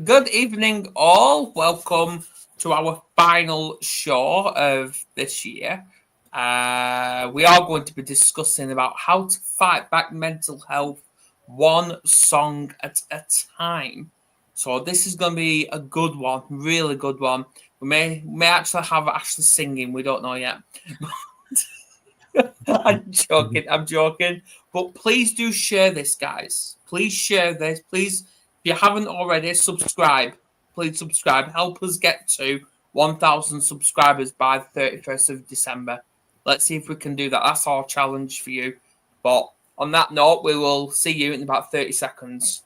Good evening, all. Welcome to our final show of this year. We are going to be discussing about how to fight back mental health one song at a time. So this is going to be a good one, really good one. We may actually have Ashley singing. We don't know yet. I'm joking. I'm joking. But please do share this, guys. Please share this. Please, if you haven't already, subscribe. Please subscribe. Help us get to 1,000 subscribers by the 31st of December. Let's see if we can do that. That's our challenge for you. But on that note, we will see you in about 30 seconds.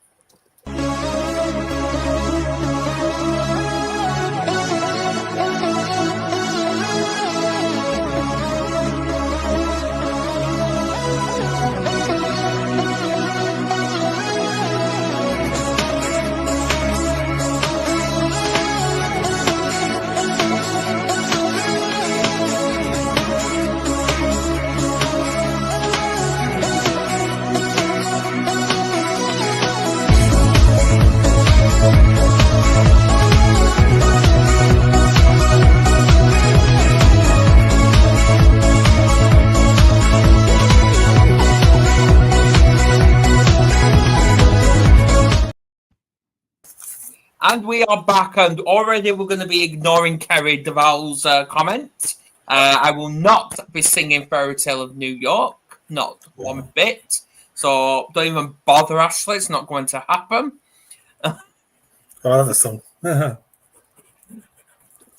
And we are back, and already we're going to be ignoring Kerry Duval's comment. I will not be singing Fairy Tale of New York, not one bit. So don't even bother, Ashley. It's not going to happen. I love the song. It's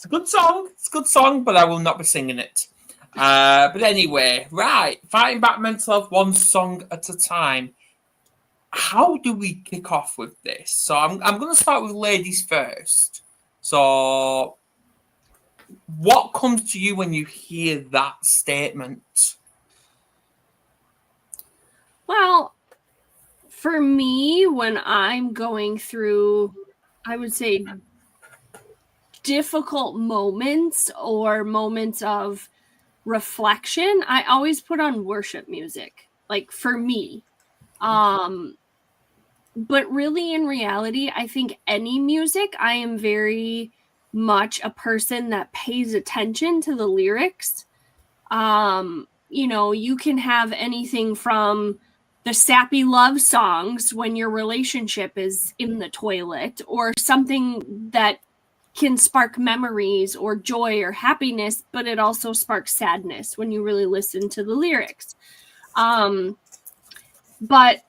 a good song. It's a good song, but I will not be singing it. But anyway, right. Fighting back mental health one song at a time. How do we kick off with this? So I'm going to start with ladies first. So what comes to you when you hear that statement? Well, for me, when I'm going through, I would say, difficult moments or moments of reflection, I always put on worship music, like for me. But really, in reality, I think any music, I am very much a person that pays attention to the lyrics. You can have anything from the sappy love songs when your relationship is in the toilet, or something that can spark memories or joy or happiness, but it also sparks sadness when you really listen to the lyrics. But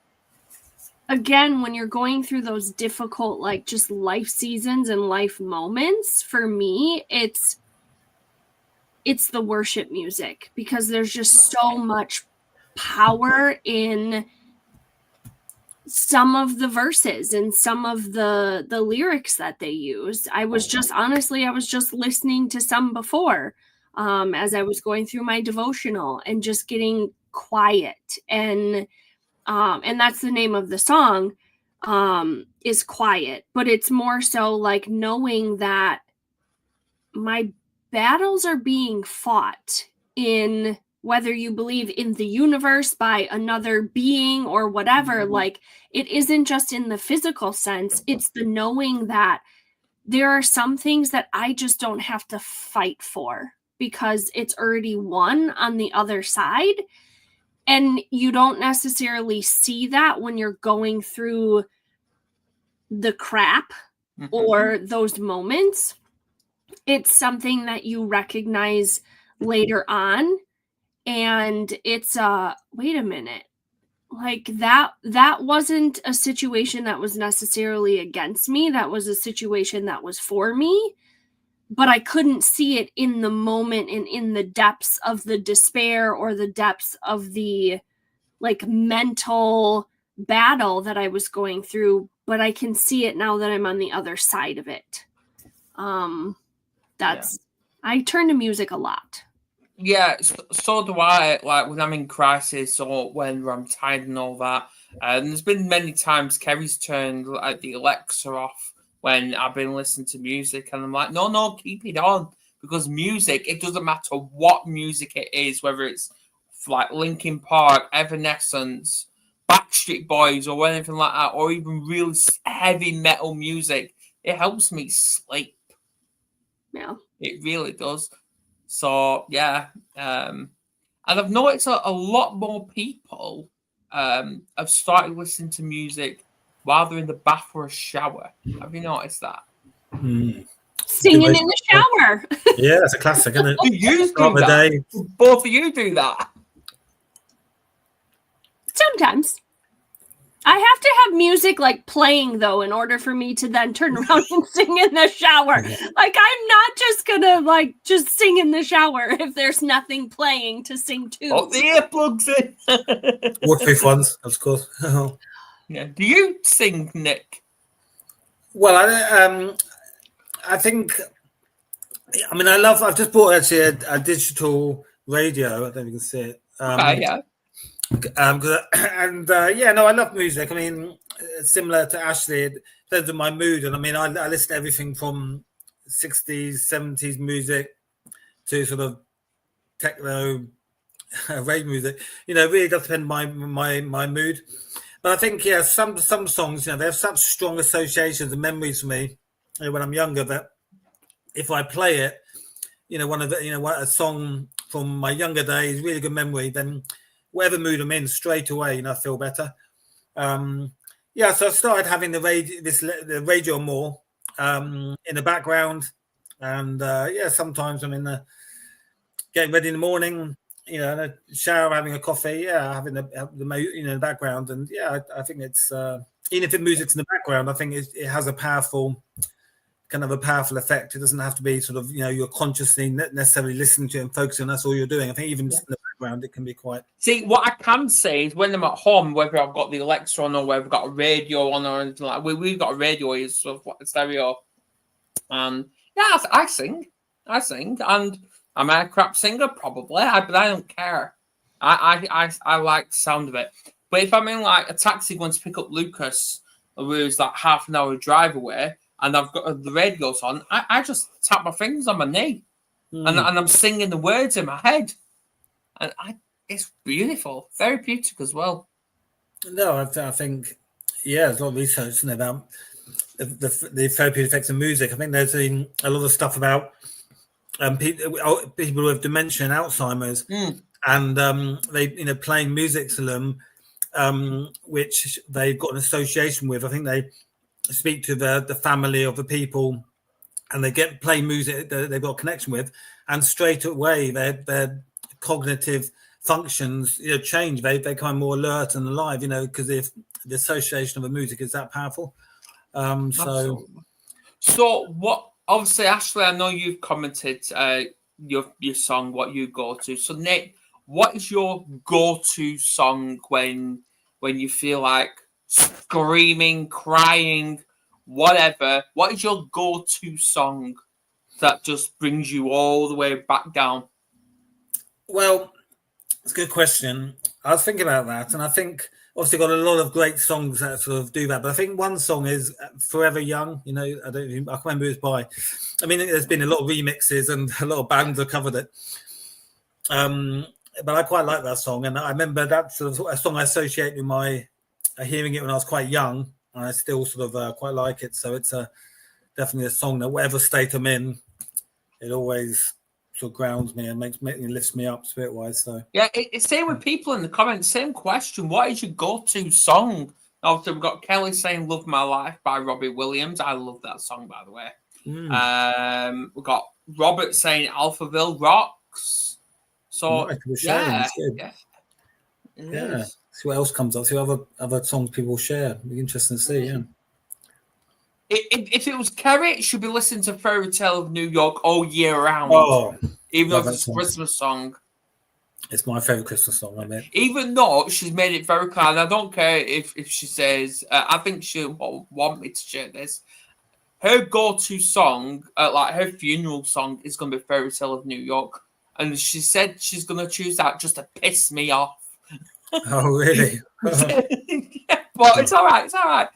again, when you're going through those difficult, like just life seasons and life moments, for me, it's the worship music, because there's just so much power in some of the verses and some of the lyrics that they use. I was just listening to some before as I was going through my devotional and just getting quiet, and that's the name of the song, is Quiet. But it's more so like knowing that my battles are being fought, in whether you believe in the universe by another being or whatever. Like, it isn't just in the physical sense. It's the knowing that there are some things that I just don't have to fight for, because it's already won on the other side. And you don't necessarily see that when you're going through the crap or those moments. It's something that you recognize later on. And it's wait a minute. Like, that wasn't a situation that was necessarily against me. That was a situation that was for me. But I couldn't see it in the moment and in the depths of the despair or the depths of the like mental battle that I was going through. But I can see it now that I'm on the other side of it. I turn to music a lot. Yeah, so do I. Like when I'm in crisis or when I'm tired and all that. And there's been many times Kerry's turned like the Alexa off when I've been listening to music, and I'm like, no, keep it on, because music, it doesn't matter what music it is, whether it's like Linkin Park, Evanescence, Backstreet Boys, or anything like that, or even real heavy metal music. It helps me sleep. Yeah. It really does. So yeah, and I've noticed a lot more people have started listening to music while they're in the bath or a shower. Have you noticed that? Mm. Singing in the shower. Yeah, it's a classic, isn't it? Do you Start do the that? day. Both of you do that? Sometimes. I have to have music like playing though in order for me to then turn around and sing in the shower. Like I'm not just gonna like just sing in the shower if there's nothing playing to sing to. Put the earplugs in. Waterproof ones, of course. Yeah. Do you sing, Nick? Well, I think. I mean, I've just bought actually a digital radio. I don't know if you can see it. Yeah. No, I love music. I mean, similar to Ashley, it depends on my mood. And I mean, I listen to everything from 60s, 70s music to sort of techno, rave music. You know, it really does depend on my mood. But I think, yeah, some songs, you know, they have such strong associations and memories for me, you know, when I'm younger, that if I play it, you know, a song from my younger days, really good memory, then whatever mood I'm in, straight away, you know, I feel better. So I started having the radio more in the background, and sometimes I'm getting ready in the morning, you know, in a shower, having a coffee, having the background, and I think it's even if the music's in the background, I think it has a powerful effect. It doesn't have to be sort of, you know, you're consciously necessarily listening to it and focusing. That's all you're doing. I think even in the background, it can be quite. See, what I can say is when I'm at home, whether I've got the Alexa on or whether I've got a radio on or anything like that, we've got a radio is sort of stereo. And I sing, and I'm a crap singer probably, but I don't care. I like the sound of it. But if I'm in like a taxi going to pick up Lucas, who's like half an hour drive away, and I've got the radios on, I just tap my fingers on my knee, and I'm singing the words in my head, and it's beautiful, therapeutic as well. No, I think, there's a lot of research, isn't there, about the therapeutic effects of music. I think there's a lot of stuff about people with dementia and Alzheimer's, and they, you know, playing music to them, which they've got an association with. I think they speak to the family of the people, and they play music that they've got a connection with, and straight away their cognitive functions, you know, change. They become more alert and alive, you know, because if the association of the music is that powerful. So what? Obviously, Ashley, I know you've commented your song, what you go to. So Nick, what is your go-to song when you feel like screaming, crying, whatever? What is your go-to song that just brings you all the way back down? Well, it's a good question. I was thinking about that, and I think obviously got a lot of great songs that sort of do that. But I think one song is "Forever Young." You know, I can't remember who it's by. I mean, there's been a lot of remixes and a lot of bands have covered it. But I quite like that song, and I remember that sort of a song I associate with my hearing it when I was quite young, and I still sort of quite like it. So it's definitely a song that whatever state I'm in, it always sort of grounds me and lifts me up spirit wise. So it's same with people in the comments. Same question: what is your go-to song? Obviously, we've got Kelly saying "Love My Life" by Robbie Williams. I love that song, by the way. We've got Robert saying "Alphaville Rocks." So yeah. See what else comes up. See what other songs people share. It'll be interesting to see. Yeah. If it was Kerry, it should be listening to Fairy Tale of New York all year round. Oh, even though it's a Christmas song. It's my favourite Christmas song, I mean. Even though she's made it very clear, and I don't care if she says, I think she'll want me to share this. Her go-to song, like her funeral song, is going to be Fairy Tale of New York. And she said she's going to choose that just to piss me off. Oh, really? Yeah, but it's all right. It's all right.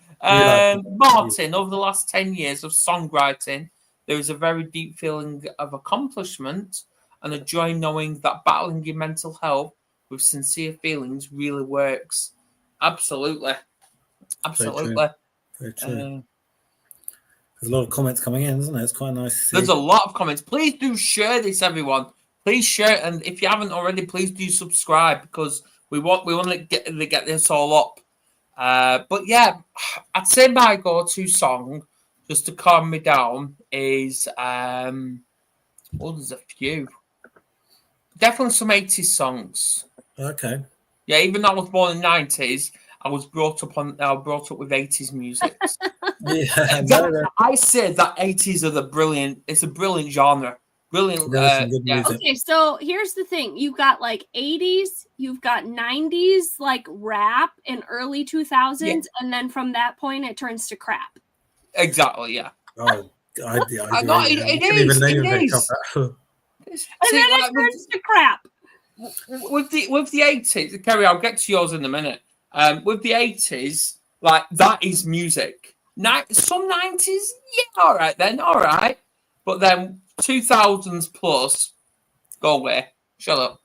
Martin, over the last 10 years of songwriting, there is a very deep feeling of accomplishment and a joy knowing that battling your mental health with sincere feelings really works. Absolutely. Very true. There's a lot of comments coming in, isn't there? It's quite nice to see. There's a lot of comments. Please do share this, everyone. Please share, and if you haven't already, please do subscribe because we want to get this all up. But yeah, I'd say my go-to song, just to calm me down, is there's a few. Definitely some 80s songs. Okay. Yeah, even though I was born in the 90s, I was brought up with 80s music. I say that 80s are it's a brilliant genre. Brilliant. Good music. Okay, so here's the thing. You've got like 80s, you've got 90s, like rap and early 2000s, and then from that point it turns to crap. Exactly, yeah. Oh, it is. And then it turns to crap. With the 80s, Kerry, I'll get to yours in a minute. With the 80s, like that is music. Some 90s, yeah, all right. But then 2000s plus, go away. Shut up.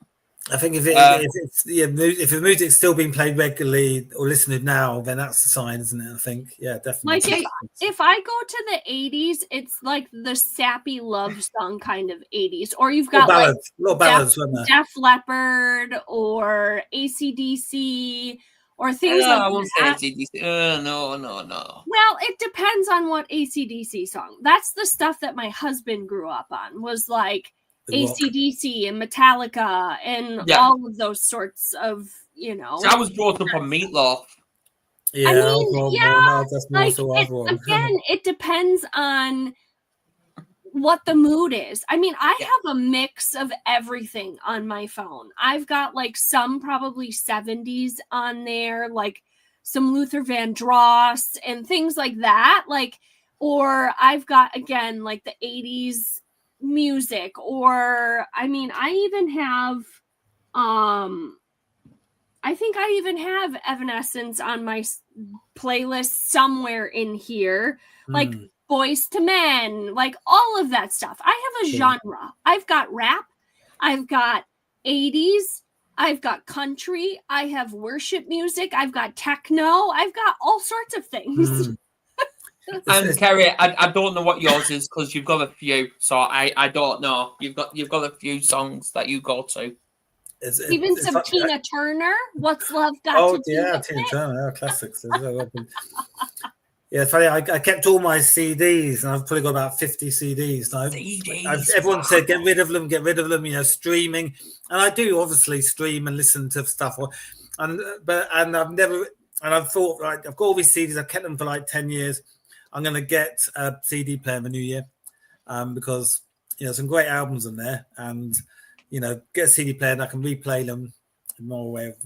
I think if the music's still being played regularly or listened to now, then that's a sign, isn't it? I think, yeah, definitely. Like if I go to the 80s, it's like the sappy love song kind of 80s, or you've got ballads, Def Leppard or AC/DC or things like I won't that. say AC/DC. No. Well, it depends on what AC/DC song. That's the stuff that my husband grew up on. Was like AC/DC and Metallica and all of those sorts of, So I was brought up on Meatloaf. Yeah, it depends on what the mood is. I mean, I have a mix of everything on my phone. I've got like some probably 70s on there, like some Luther Vandross and things like that. Or I've got, again, like the 80s music, or I mean, I even have I think I even have Evanescence on my playlist somewhere in here, like Boys to Men, like all of that stuff. I have a genre. I've got rap, I've got 80s, I've got country, I have worship music, I've got techno, I've got all sorts of things. And Kerry, I don't know what yours is because you've got a few, so I don't know. You've got a few songs that you go to. Even some Tina Turner. What's love got to do with Tina it? Turner, classics. Yeah, it's funny. I kept all my CDs, and I've probably got about 50 CDs. Everyone said get rid of them. Streaming, and I do obviously stream and listen to stuff. And I've thought, like, I've got all these CDs. I've kept them for like 10 years. I'm going to get a CD player in the new year because some great albums in there, and get a CD player and I can replay them in more way of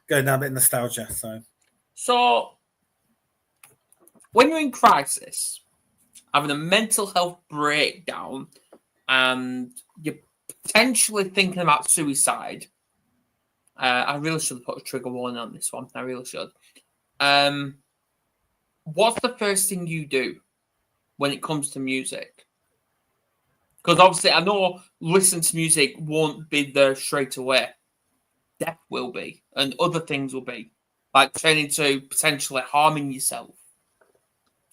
going down a bit of nostalgia. So when you're in crisis, having a mental health breakdown, and you're potentially thinking about suicide, I really should have put a trigger warning on this one. I really should. What's the first thing you do when it comes to music? Because obviously I know listen to music won't be there straight away. Death will be, and other things will be, like turning to potentially harming yourself.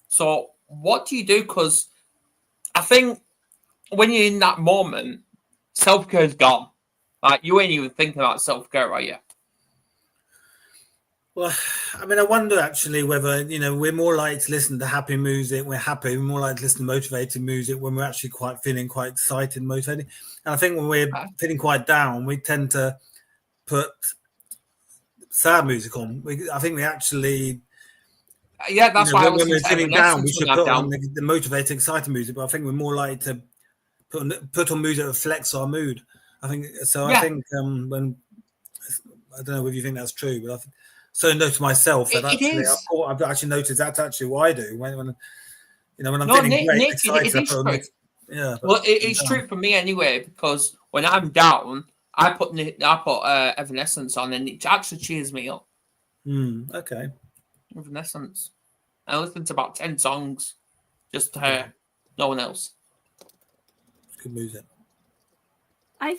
So what do you do? Because I think when you're in that moment, self-care is gone. Like, you ain't even thinking about self-care, are you? Well, I mean, I wonder actually whether, we're more likely to listen to happy music. We're more likely to listen to motivated music when we're actually feeling quite excited and motivated. And I think when we're feeling quite down, we tend to put sad music on. I think we actually... Yeah, that's why when we're feeling down, we should put on the motivating, exciting music. But I think we're more likely to put on music that reflects our mood. I think so. Yeah. I think when I don't know whether you think that's true, but I note to myself that I've actually noticed that's actually what I do when I'm feeling great, excited. It is true. Well, it's true for me anyway, because when I'm down, I put Evanescence on, and it actually cheers me up. Okay. Evanescence. I listened to about 10 songs, just her, no one else. Good music.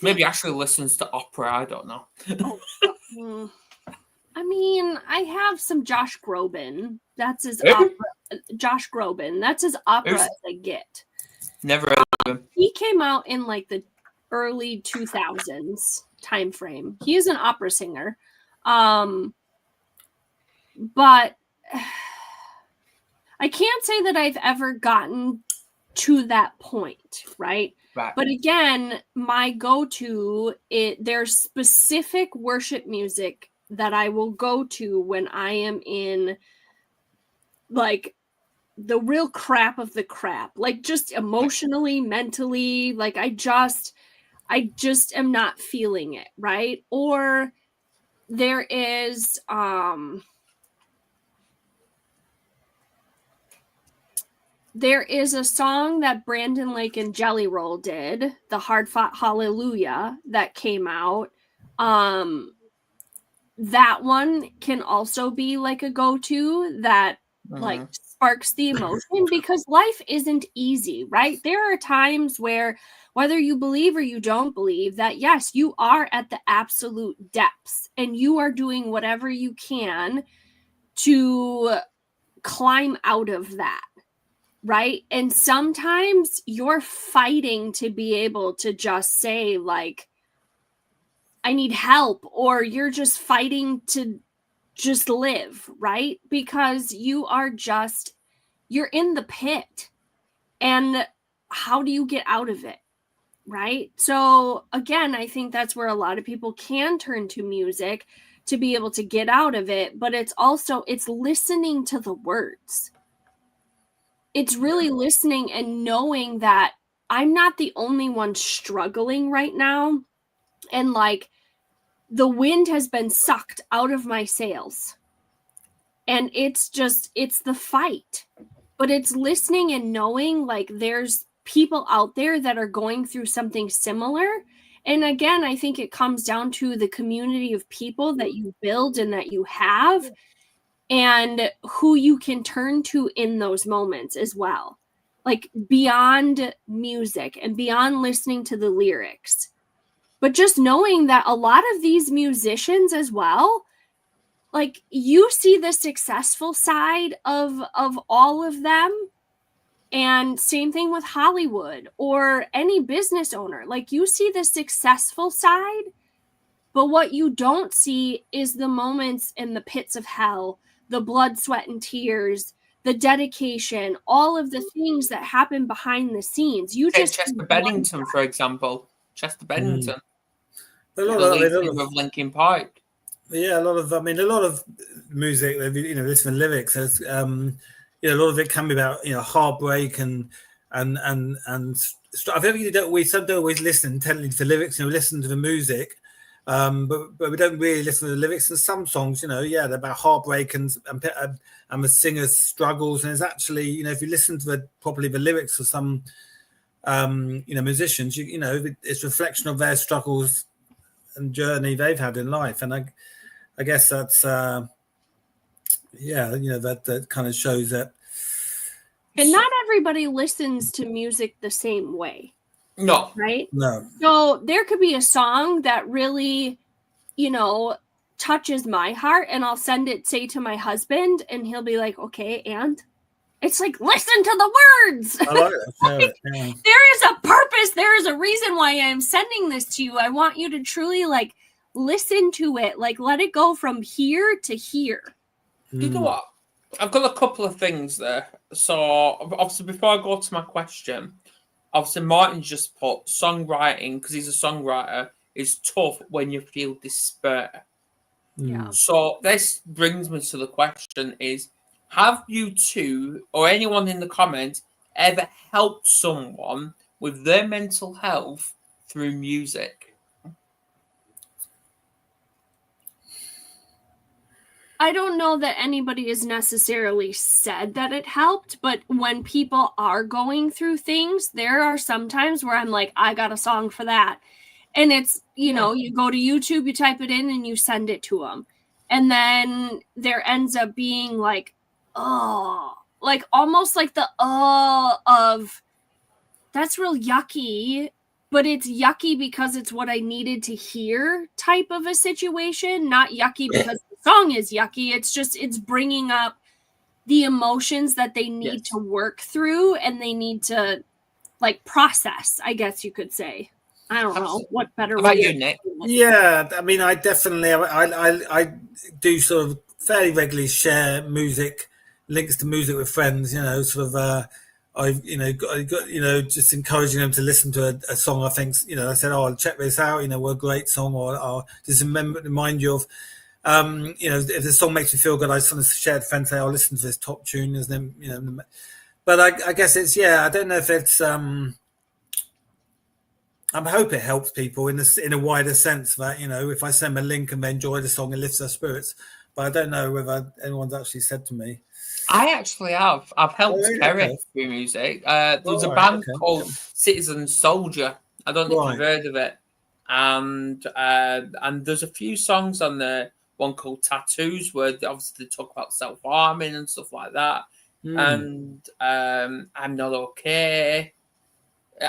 Maybe Ashley listens to opera. I don't know. I mean, I have some Josh Groban That's as Who? opera. Josh Groban. That's as opera Who's- as I get. Never heard of him. He came out in like the early 2000s time frame. He is an opera singer. But I can't say that I've ever gotten to that point, right? Right. But again, my go-to, there's specific worship music that I will go to when I am in like the real crap of the crap, like just emotionally, mentally, like I just am not feeling it, right? Or there is a song that Brandon Lake and Jelly Roll did, the Hard Fought Hallelujah, that came out. That one can also be like a go-to that like sparks the emotion, because life isn't easy, right? There are times where, whether you believe or you don't believe, that yes, you are at the absolute depths and you are doing whatever you can to climb out of that, right? And sometimes you're fighting to be able to just say like, I need help, or you're just fighting to just live, right? Because you're in the pit, and how do you get out of it, right? So again, I think that's where a lot of people can turn to music to be able to get out of it, but it's listening to the words. It's really listening and knowing that I'm not the only one struggling right now, and like the wind has been sucked out of my sails, and it's the fight. But it's listening and knowing like there's people out there that are going through something similar. And again, I think it comes down to the community of people that you build and that you have, and who you can turn to in those moments as well. Like beyond music and beyond listening to the lyrics. But just knowing that a lot of these musicians as well, like you see the successful side of all of them. And same thing with Hollywood or any business owner. Like you see the successful side, but what you don't see is the moments in the pits of hell, the blood, sweat, and tears, the dedication, all of the things that happen behind the scenes. You Take just Chester Bennington, for example. Chester Bennington. A lot The of, lead singer of Linkin Park. yeah, a lot of music, listen to lyrics. There's, a lot of it can be about heartbreak and I think we don't always listen intently to the lyrics. Listen to the music, but we don't really listen to the lyrics. And some songs, they're about heartbreak and the singer's struggles. And it's actually, if you listen to properly the lyrics of some musicians, it's a reflection of their struggles and journey they've had in life. And I guess that's that kind of shows that. And not everybody listens to music the same way. No. Right? No. So there could be a song that really, touches my heart, and I'll send it, say, to my husband, and he'll be like, okay, and it's like, listen to the words. I like that. Yeah. There is a purpose. There is a reason why I'm sending this to you. I want you to truly like listen to it. Like let it go from here to here. You know what? I've got a couple of things there. So obviously before I go to my question, obviously Martin's just put songwriting, because he's a songwriter, is tough when you feel despair. Yeah. So this brings me to the question is, have you two or anyone in the comments ever helped someone with their mental health through music? I don't know that anybody has necessarily said that it helped, but when people are going through things, there are some times where I'm like, I got a song for that. And it's, you go to YouTube, you type it in and you send it to them. And then there ends up being like, like almost like the of that's real yucky, but it's yucky because it's what I needed to hear type of a situation, not yucky because the song is yucky. It's just, it's bringing up the emotions that they need to work through and they need to like process, I guess you could say. I don't know what better How about way. you, Nick? Yeah, I mean, I definitely, I do sort of fairly regularly share links to music with friends. You know, sort of, I got, just encouraging them to listen to a song. I think, I said, oh, I'll check this out. What a great song, or I'll just remind you of, if the song makes me feel good, I sort of share with friends, say, I'll listen to this top tune, as them, But I guess it's, I don't know if it's. I hope it helps people in a wider sense that, if I send them a link and they enjoy the song, it lifts their spirits. But I don't know whether anyone's actually said to me. I actually have. I've helped Kerry through music. There's a band called Citizen Soldier. I don't know if you've heard of it. And there's a few songs on there. One called Tattoos, where obviously they talk about self-harming and stuff like that. And I'm Not Okay.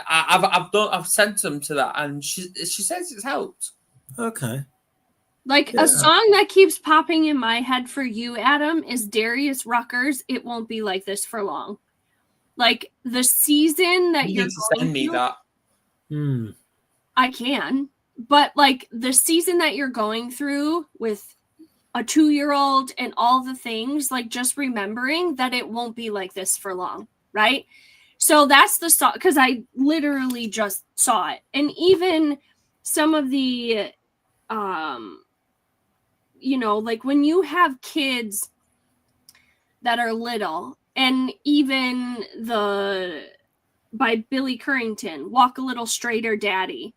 I've sent them to that, and she says it's helped. Okay. Like a song that keeps popping in my head for you, Adam, is Darius Rucker's "It Won't Be Like This for Long." Like the season that you need to send me that. I can, but like the season that you're going through with a 2-year-old and all the things, like just remembering that it won't be like this for long, right? So that's the song, because I literally just saw it. And even some of the, like when you have kids that are little, and even by Billy Currington, Walk a Little Straighter Daddy,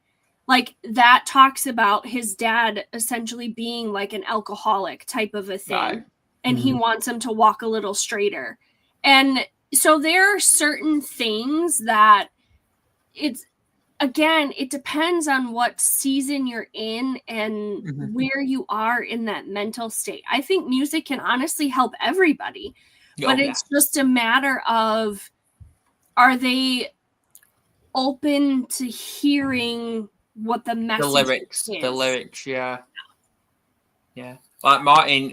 like that talks about his dad essentially being like an alcoholic type of a thing. Right. And he wants him to walk a little straighter. And so there are certain things that it depends on what season you're in and where you are in that mental state. I think music can honestly help everybody, but it's just a matter of, are they open to hearing what the message is? The lyrics, yeah. Like Martin,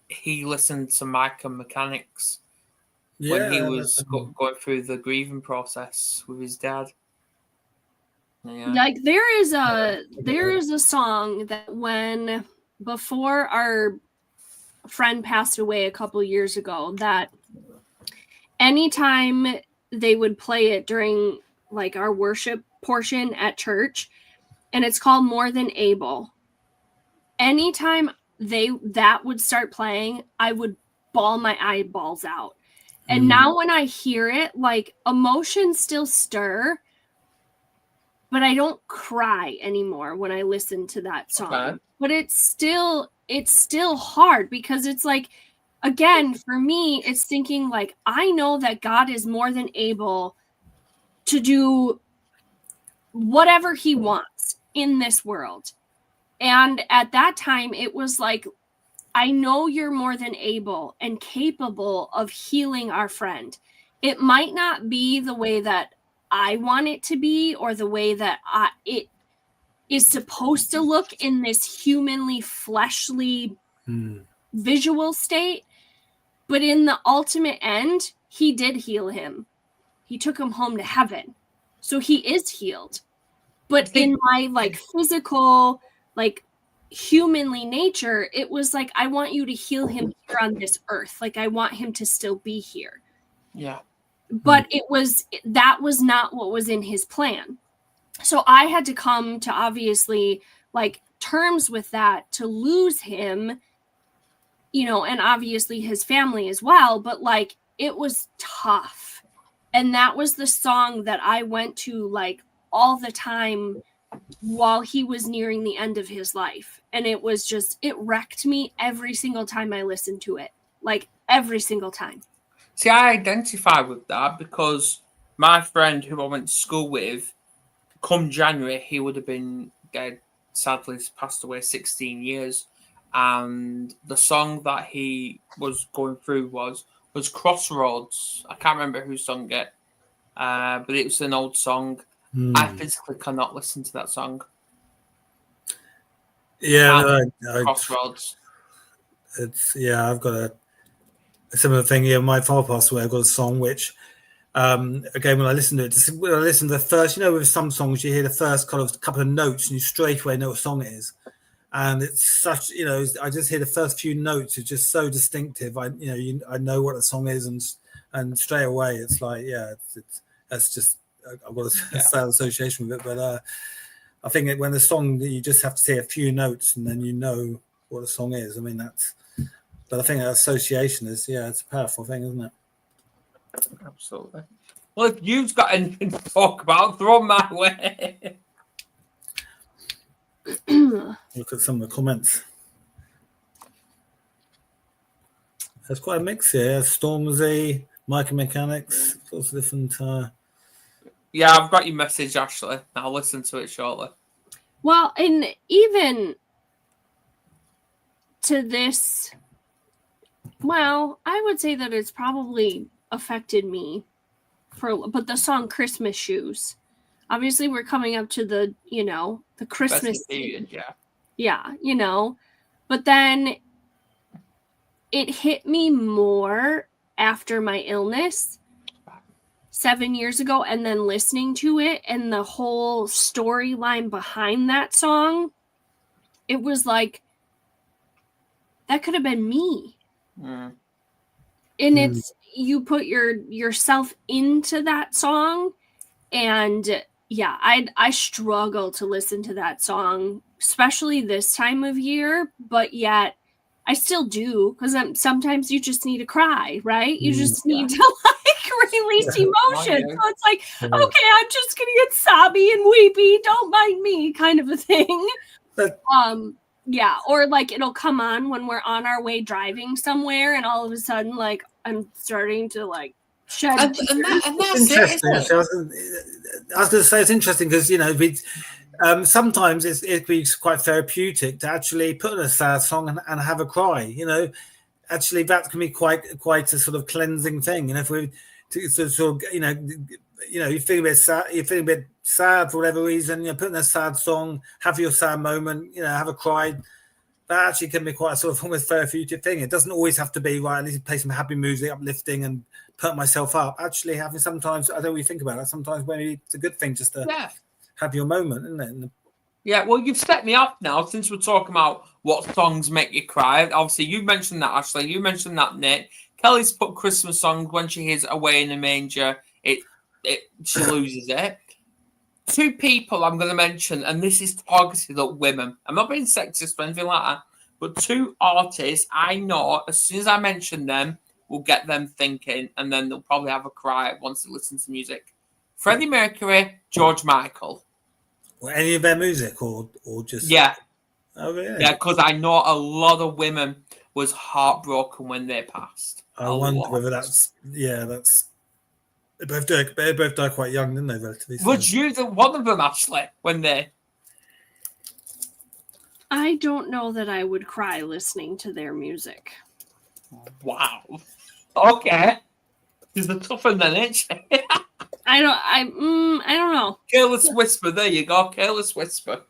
he listened to Mike and Mechanics. When he was going through the grieving process with his dad. Yeah. Like there is a song that before our friend passed away a couple years ago, that anytime they would play it during like our worship portion at church, and it's called More Than Able. Anytime that would start playing, I would bawl my eyeballs out. And now when I hear it, like emotions still stir, but I don't cry anymore when I listen to that song. Okay. But it's still hard, because it's like, again, for me, it's thinking like, I know that God is more than able to do whatever he wants in this world. And at that time, it was like, I know you're more than able and capable of healing our friend. It might not be the way that I want it to be, or the way that it is supposed to look in this humanly, fleshly, visual state. But in the ultimate end, he did heal him. He took him home to heaven. So he is healed. But in my like physical, like humanly nature, it was like, I want you to heal him here on this earth. Like I want him to still be here. Yeah. But that was not what was in his plan. So I had to come to obviously like terms with that, to lose him, and obviously his family as well. But like, it was tough. And that was the song that I went to like all the time while he was nearing the end of his life. And it was just, it wrecked me every single time I listened to it. Like every single time. See, I identify with that because my friend who I went to school with, come January, he would have been dead. Sadly, he's passed away 16 years. And the song that he was going through was Crossroads. I can't remember who sung it, but it was an old song. I physically cannot listen to that song. Yeah, Crossroads. I've got a similar thing. Yeah, my father passed away. I got a song which, again, when I listen to it, when I listen to the first, with some songs you hear the first kind of couple of notes and you straight away know what song it is. And it's such, I just hear the first few notes. It's just so distinctive. I know what the song is, and straight away it's like, that's just I've got a sad association with it. But I think when the song, you just have to say a few notes and then you know what the song is. I mean, but I think that association is, it's a powerful thing, isn't it? Absolutely. Well, if you've got anything to talk about, throw my way. Look at some of the comments. There's quite a mix here. Stormzy, Micro Mechanics, lots of different. Yeah, I've got your message, Ashley. I'll listen to it shortly. Well, and even to this, well, I would say that it's probably affected me but the song Christmas Shoes. Obviously, we're coming up to the Christmas period, but then it hit me more after my illness 7 years ago, and then listening to it and the whole storyline behind that song, it was like, that could have been me. And it's, you put yourself into that song, and I struggle to listen to that song, especially this time of year, but yet I still do, because sometimes you just need to cry, right? You just need to release emotion. So it's like, okay, I'm just gonna get sobby and weepy, don't mind me, kind of a thing. Or like it'll come on when we're on our way driving somewhere, and all of a sudden, like, I'm starting to like shed. And that's interesting. I was going to say it's interesting because sometimes it be quite therapeutic to actually put on a sad song and have a cry. Actually that can be quite a sort of cleansing thing. If we sort of you feel a bit sad for whatever reason, put in a sad song, have your sad moment, have a cry. That actually can be quite a sort of almost therapeutic thing. It doesn't always have to be, right, I need to play some happy music, uplifting, and put myself up. Actually, having sometimes, I don't really think about it, sometimes maybe it's a good thing just to have your moment, isn't it? Yeah, well, you've set me up now, since we're talking about what songs make you cry. Obviously, you mentioned that, Ashley. You mentioned that, Nick. Kelly's put Christmas songs when she hears Away in a Manger. She loses it. Two people I'm going to mention, and this is targeted at women. I'm not being sexist or anything like that, but two artists I know, as soon as I mention them, will get them thinking, and then they'll probably have a cry once they listen to music. Freddie Mercury, George Michael. Well, any of their music, or just... Yeah. Oh, really? Yeah, because I know a lot of women was heartbroken when they passed. I wonder whether that's... They both died quite young, didn't they, relatively? Would you one of them, Ashley, when they... I don't know that I would cry listening to their music. Wow. Okay. Is the tougher than it? I don't know. Careless Whisper. There you go. Careless Whisper.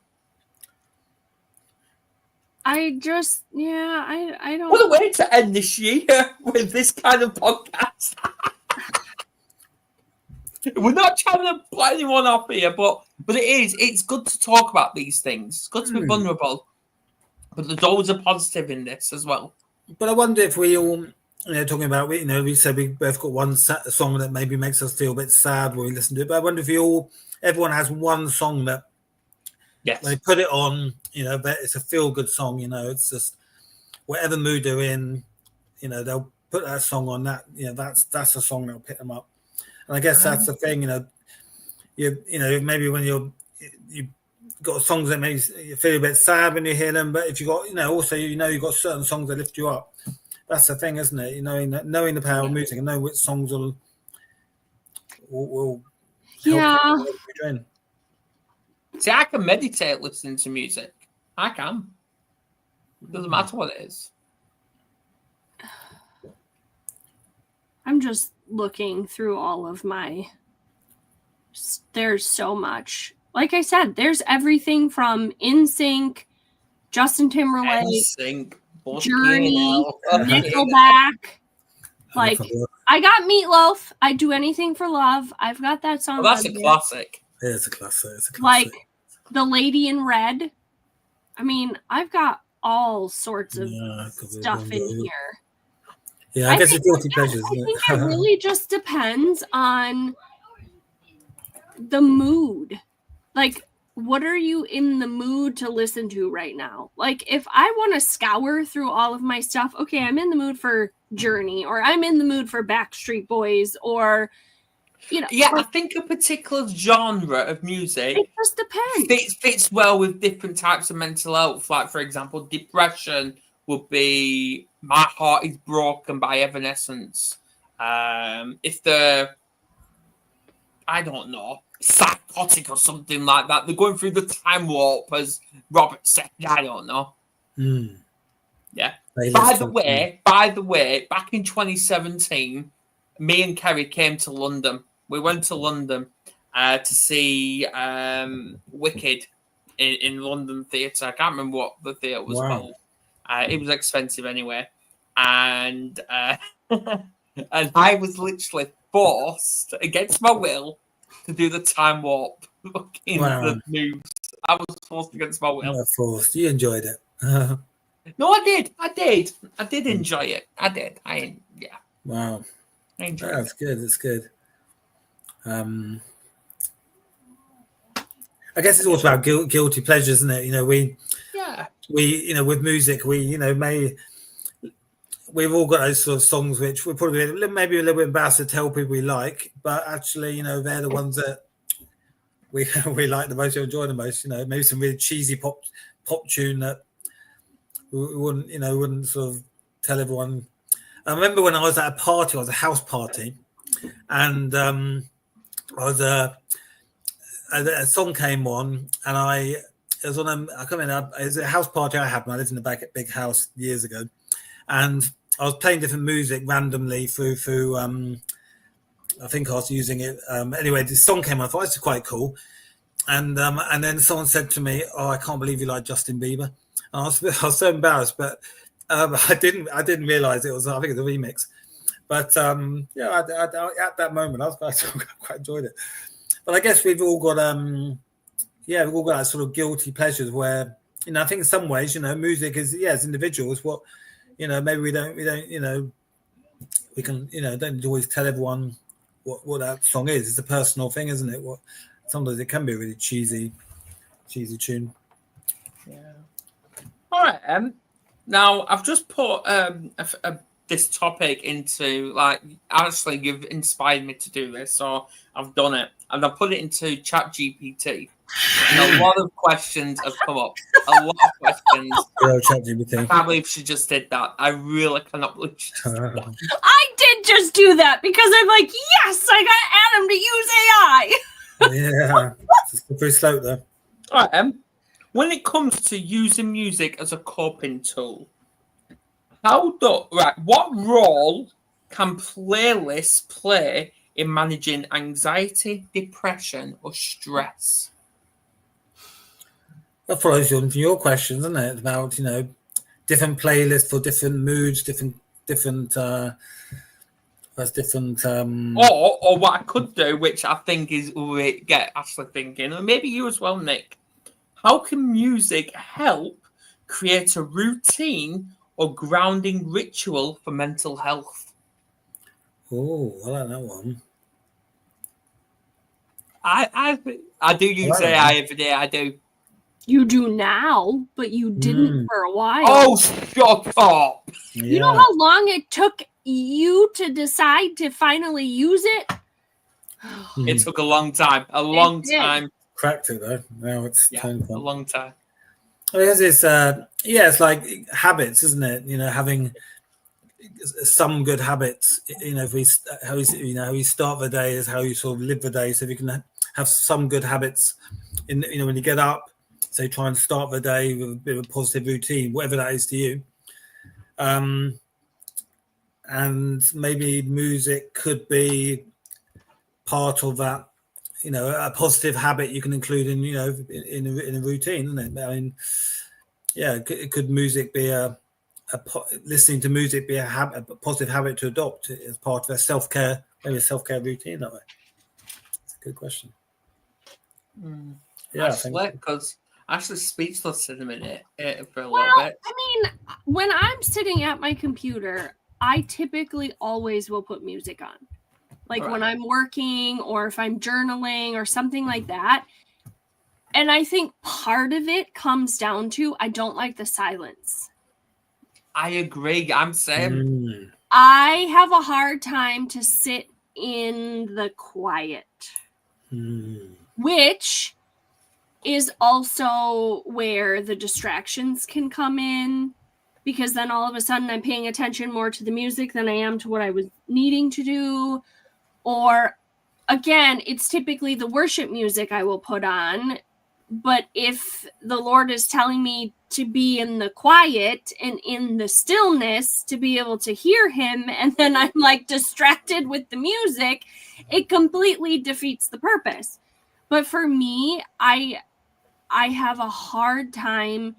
I don't. What a way to end this year with this kind of podcast. We're not trying to put anyone off here, but it's good to talk about these things. It's good to be vulnerable. But there's always a positive in this as well. But I wonder if we all, talking about, we said we both got one song that maybe makes us feel a bit sad when we listen to it. But I wonder if everyone has one song that they put it on, but it's a feel-good song, it's just whatever mood they're in, they'll put that song on that, that's a song that'll pick them up. And I guess that's the thing, maybe when you've got songs that maybe you feel a bit sad when you hear them, but if you got, also, you've got certain songs that lift you up. That's the thing, isn't it? Knowing the power of music and know which songs will help you drain. See, I can meditate listening to music. I can. It doesn't matter what it is. I'm just looking through all of there's so much. Like I said, there's everything from NSYNC, Justin Timberlake, NSYNC, Journey, Nickelback. Like, I got Meatloaf. I Do Anything for Love. I've got that song. Well, that's a classic. Yeah, it's a classic. Like The Lady in Red. I mean, I've got all sorts of stuff in here. Yeah, I guess it's guilty pleasures. I think it really just depends on the mood. Like, what are you in the mood to listen to right now? Like, if I want to scour through all of my stuff, okay, I'm in the mood for Journey, or I'm in the mood for Backstreet Boys, or, you know. Yeah, I think a particular genre of music, it just depends. Fits well with different types of mental health. Like, for example, depression would be My Heart Is Broken by Evanescence. If they're, I don't know, psychotic or something like that, they're going through the time warp, as Robert said. I don't know. Yeah. By the way, back in 2017, me and Kerry came to London. We went to London to see Wicked in London Theatre. I can't remember what the theatre was called. It was expensive anyway. And and I was literally forced, against my will, to do the time warp in the moves. I was forced against my will. Forced. You enjoyed it. No, I did. I did enjoy it. I did. Yeah. Wow. I enjoyed That's good. It's good. I guess it's also about guilty pleasures, isn't it? You know, we you know, with music, we've all got those sort of songs which we're probably maybe a little bit embarrassed to tell people we like, but actually, you know, they're the ones that we like the most, we enjoy the most. You know, maybe some really cheesy pop tune that we wouldn't sort of tell everyone. I remember when I was at a party, it was a house party, and a song came on, and it was a house party I had when I lived in a big house years ago, and I was playing different music randomly through I think I was using it. Anyway, this song came on. I thought this is quite cool, and then someone said to me, "Oh, I can't believe you like Justin Bieber." And I was so embarrassed, but I didn't realize it was. I think it's a remix, but yeah, at that moment, I quite enjoyed it. But I guess we've all got we've all got that sort of guilty pleasures where, you know, I think in some ways, you know, music is, as individuals, what, you know, maybe we don't, you know, we can, you know, don't always tell everyone what that song is. It's a personal thing, isn't it? What sometimes it can be a really cheesy tune. Yeah. All right. Now I've just put this topic into, like, actually you've inspired me to do this, so I've done it, and I've put it into ChatGPT. And a lot of questions have come up. A lot of questions. ChatGPT. I can't believe she just did that. I really cannot believe she just did that. I did just do that because I'm like, yes, I got Adam to use AI. Yeah, it's pretty slow though. All right. When it comes to using music as a coping tool, what role can playlists play in managing anxiety, depression, or stress? That follows on from your questions, isn't it? About, you know, different playlists for different moods, different. Or what I could do, which I think is get Ashley thinking, or maybe you as well, Nick. How can music help create a routine or grounding ritual for mental health? Oh, I like that one. I do use AI every day. I do. You do now, but you didn't for a while. Oh, shut up! Yeah. You know how long it took you to decide to finally use it? It took a long time. A long time. Cracked it though. Now it's a long time. Well, it's like habits, isn't it? You know, having some good habits. You know, how you start the day is how you sort of live the day. So if you can have some good habits, when you get up, so try and start the day with a bit of a positive routine, whatever that is to you. And maybe music could be part of that. You know, a positive habit you can include in a routine, isn't it? I mean, could music be a listening to music be a positive habit to adopt as part of their self-care, maybe a self-care routine that way? That's a good question. Yeah, Ashley, because Ashley's speechless in a minute for a little bit. I mean, when I'm sitting at my computer, I typically always will put music on. Like when I'm working or if I'm journaling or something like that. And I think part of it comes down to I don't like the silence. I agree. I'm saying I have a hard time to sit in the quiet, which is also where the distractions can come in, because then all of a sudden I'm paying attention more to the music than I am to what I was needing to do. Or again, it's typically the worship music I will put on. But if the Lord is telling me to be in the quiet and in the stillness to be able to hear him, and then I'm like distracted with the music, it completely defeats the purpose. But for me, I have a hard time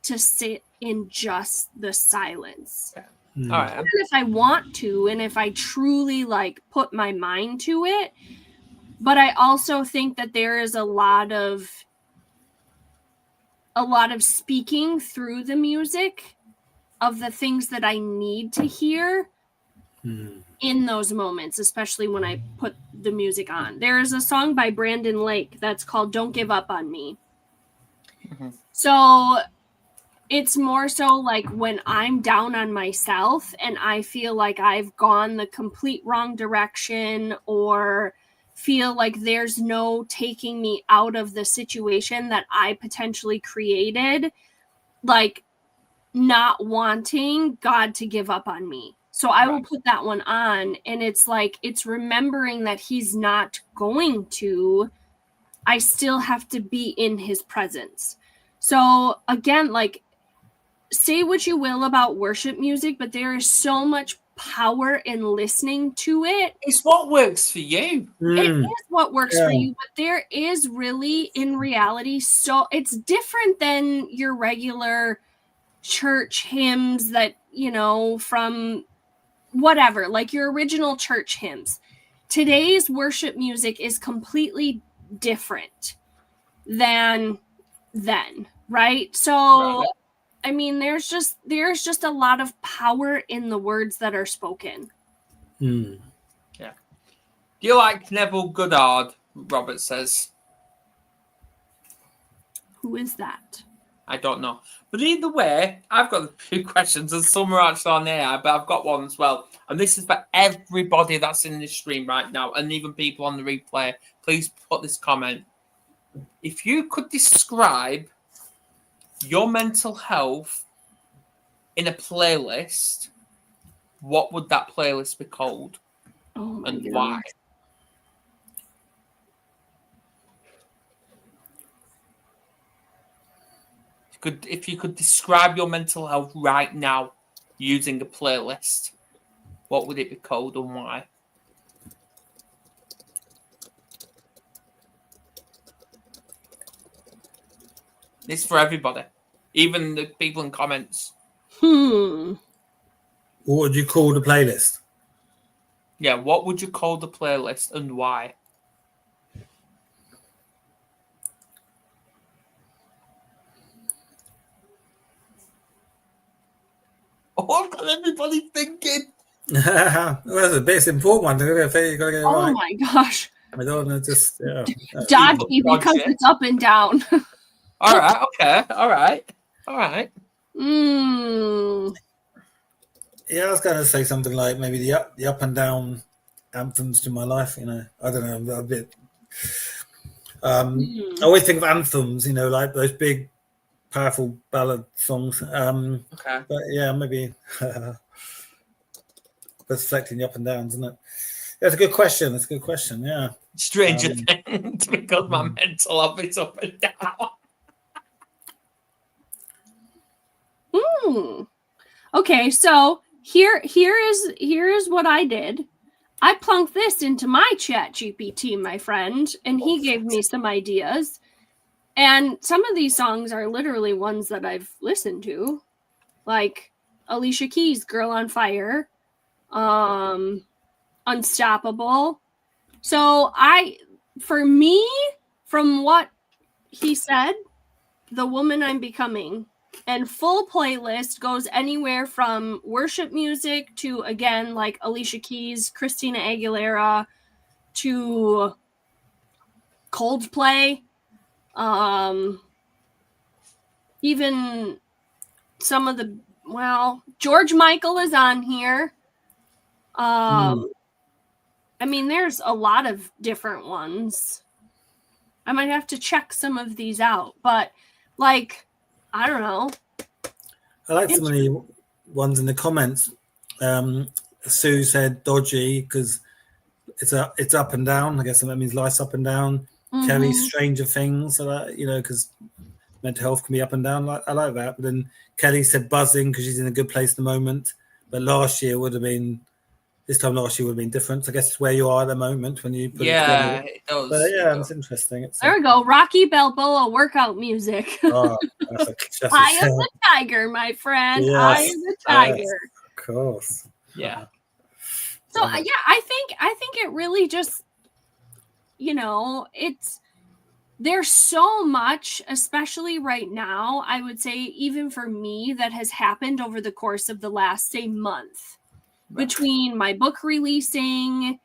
to sit in just the silence. All right. Even if I want to, and if I truly like put my mind to it. But I also think that there is a lot of speaking through the music of the things that I need to hear in those moments, especially when I put the music on. There is a song by Brandon Lake that's called Don't Give Up on Me. So it's more so like when I'm down on myself and I feel like I've gone the complete wrong direction or feel like there's no taking me out of the situation that I potentially created, like not wanting God to give up on me. So I will put that one on, and it's like, it's remembering that he's not going to. I still have to be in his presence. So again, like, say what you will about worship music, but there is so much power in listening to it. It's what works for you. It is what works for you, but there is really, in reality, so it's different than your regular church hymns that, you know, from whatever, like your original church hymns. Today's worship music is completely different than then, right? So I mean, there's just a lot of power in the words that are spoken. Yeah. Do you like Neville Goddard? Robert says. Who is that? I don't know. But either way, I've got a few questions, and some are actually on AI, but I've got one as well. And this is for everybody that's in this stream right now, and even people on the replay. Please put this comment. If you could describe your mental health in a playlist, what would that playlist be called? And why? If you could describe your mental health right now using a playlist, what would it be called and why? This is for everybody, even the people in comments. What would you call the playlist? Yeah, what would you call the playlist and why? Oh, I've got everybody thinking. Well, that's a bit important one. You gotta get it right. Oh my gosh. I don't want to just dodgy because it's up and down. All right, okay, all right. Yeah, I was going to say something like maybe the up and down anthems to my life. You know, I don't know, I'm a bit. I always think of anthems, you know, like those big, powerful ballad songs. Okay. But yeah, maybe reflecting the up and downs, isn't it? That's a good question. That's a good question. Yeah. Stranger Things, because my mental health is up and down. Okay, so here is what I did. I plunked this into my chat GPT, my friend, and he gave me some ideas. And some of these songs are literally ones that I've listened to, like Alicia Keys, Girl on Fire, Unstoppable. So for me, from what he said, The Woman I'm Becoming, and full playlist goes anywhere from worship music to, again, like Alicia Keys, Christina Aguilera, to Coldplay, even some of the, George Michael is on here. I mean, there's a lot of different ones. I might have to check some of these out, but like, I don't know. I like some of the ones in the comments. Sue said dodgy because it's up and down. I guess that means life's up and down. Kelly, Stranger Things, so that, because mental health can be up and down. I like that. But then Kelly said buzzing because she's in a good place at the moment. But this time last year would have been different. So I guess it's where you are at the moment when you put it together. It does. But it's interesting. There we go. Rocky Balboa workout music. That's Eye of the tiger, my friend. Yes, Eye of the tiger. yes, of course. Yeah. So I think it really just, there's so much, especially right now, I would say, even for me, that has happened over the course of the last, say, month. Between my book releasing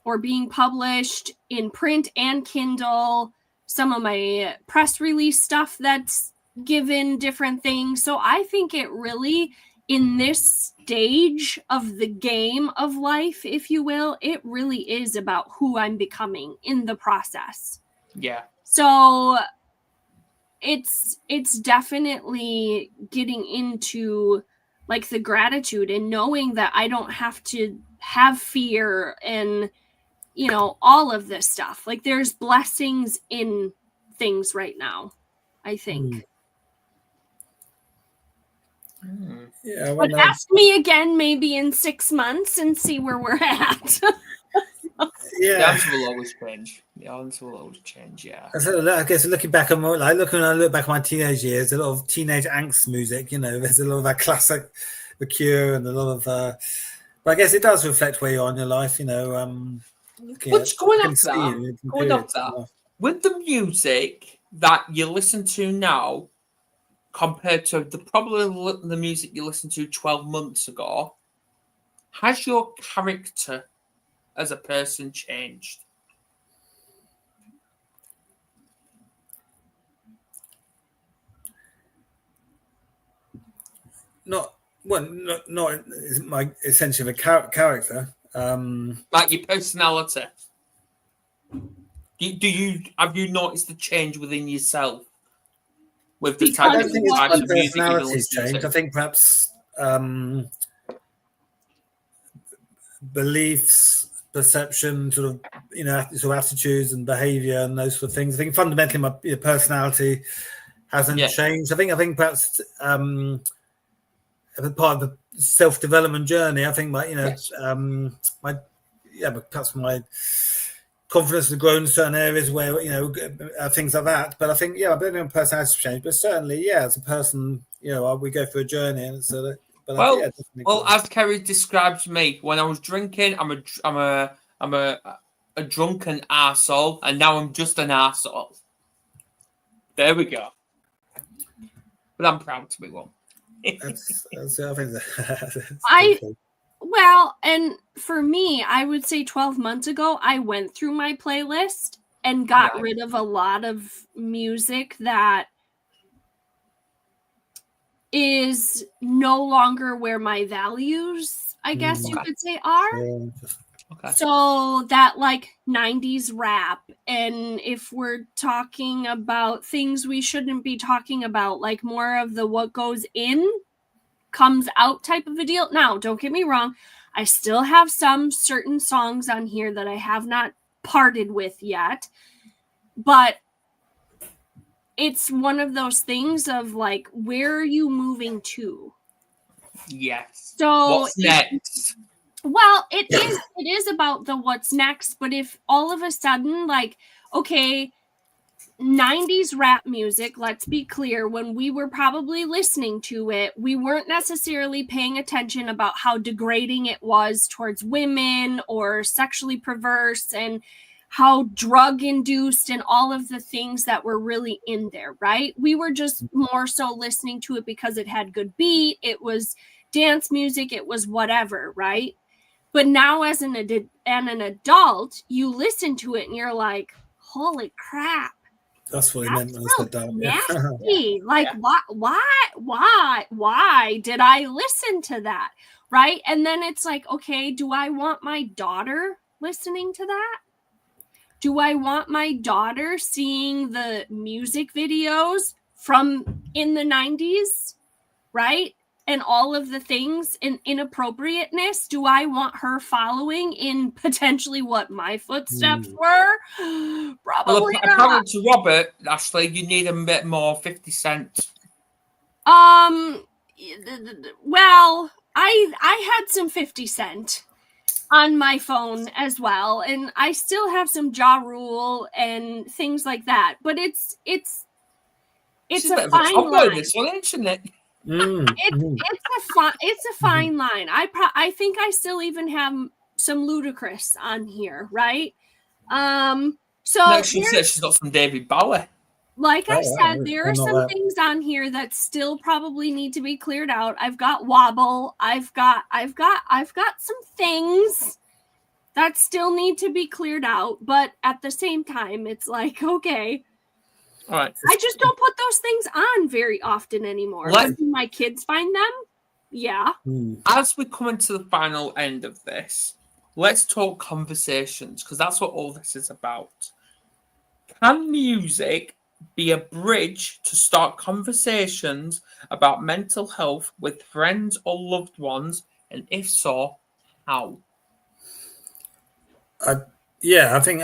or being published in print and Kindle, some of my press release stuff that's given different things. So I think it really, in this stage of the game of life, if you will, it really is about who I'm becoming in the process. Yeah. So it's definitely getting into like the gratitude and knowing that I don't have to have fear and, all of this stuff. Like there's blessings in things right now, I think. Yeah, but ask me again maybe in 6 months and see where we're at. The answer will always change. Yeah. I guess looking back on when I look back at my teenage years, a lot of teenage angst music. There's a lot of that classic, The Cure, and a lot of. But I guess it does reflect where you are in your life. Which going up that, with the music that you listen to now, compared to probably the music you listened to 12 months ago, has your character as a person changed? Not my essentially a character. Like your personality. Have you noticed the change within yourself with the type of music you listen to? I think perhaps beliefs, perception, sort of attitudes and behaviour and those sort of things. I think fundamentally my personality hasn't changed. I think perhaps part of the self-development journey. I think perhaps my confidence has grown in certain areas where things like that. But I think I don't know if personality has changed, but certainly as a person, we go through a journey, and so that. Well, as Kerry described me, when I was drinking, I'm a drunken arsehole, and now I'm just an arsehole. There we go. But I'm proud to be one. And for me, I would say 12 months ago, I went through my playlist and got rid of a lot of music that is no longer where my values, I guess you could say, are. Okay. So that like 90s rap, and if we're talking about things we shouldn't be talking about, like more of the what goes in comes out type of a deal. Now, don't get me wrong, I still have some certain songs on here that I have not parted with yet, but it's one of those things of like, where are you moving to? Yes. So what's next? Well, it is about the what's next, but if all of a sudden, like, okay, 90s rap music, let's be clear, when we were probably listening to it, we weren't necessarily paying attention about how degrading it was towards women or sexually perverse and how drug induced and all of the things that were really in there, right? We were just more so listening to it because it had good beat, it was dance music, it was whatever, right? But now as an adult, you listen to it and you're like, holy crap. That's what he meant when I said that. Nasty. Like, why did I listen to that? Right? And then it's like, okay, do I want my daughter listening to that? Do I want my daughter seeing the music videos from in the 90s? Right? And all of the things and inappropriateness, do I want her following in potentially what my footsteps were? Probably not. Apparently to Robert, Ashley, you need a bit more 50 Cent. Well, I had some 50 Cent on my phone as well, and I still have some Ja Rule and things like that. But it's a fine line. This one, isn't it? It's a fine line. I think I still even have some Ludacris on here, right? So no, she said she's got some David Bowie. Like I said, there are some things on here that still probably need to be cleared out. I've got Wobble. I've got some things that still need to be cleared out, but at the same time, it's like, okay. All right. I just don't put those things on very often anymore. Do my kids find them? Yeah. As we come into the final end of this, let's talk conversations, because that's what all this is about. Can music be a bridge to start conversations about mental health with friends or loved ones? And if so, how? Yeah, I think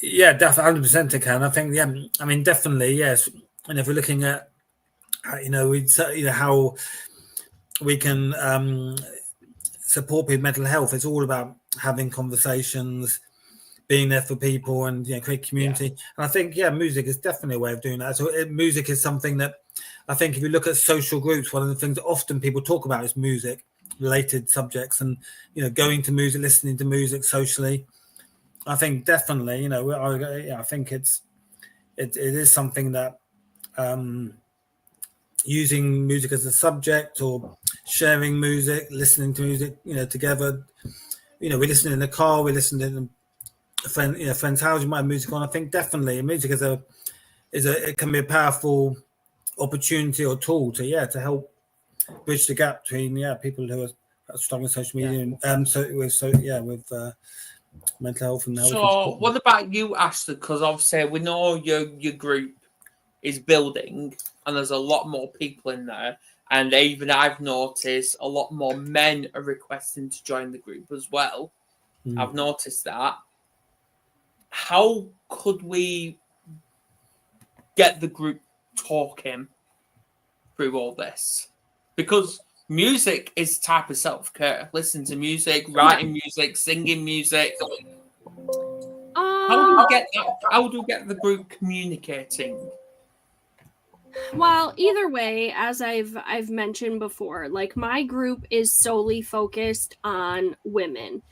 yeah, definitely 100% it can. I think, yeah, I mean, definitely, yes. And if we're looking at, how we can support people with mental health, it's all about having conversations, being there for people, and create community. Yeah. And I think, music is definitely a way of doing that. So music is something that I think if you look at social groups, one of the things that often people talk about is music related subjects, and going to music, listening to music socially. I think definitely, I think it is something that using music as a subject, or sharing music, listening to music, together. We're listening in the car, we're listening in a friend's house. You might have music on. I think definitely music it can be a powerful opportunity or tool to help bridge the gap between people who are struggling with social media and with mental health. And so what about you, Ashley? Because obviously we know your group is building and there's a lot more people in there, and even I've noticed a lot more men are requesting to join the group as well. I've noticed that. How could we get the group talking through all this? Because music is a type of self-care. Listen to music, writing music, singing music. How do we get the group communicating? Well, either way, as I've mentioned before, like my group is solely focused on women.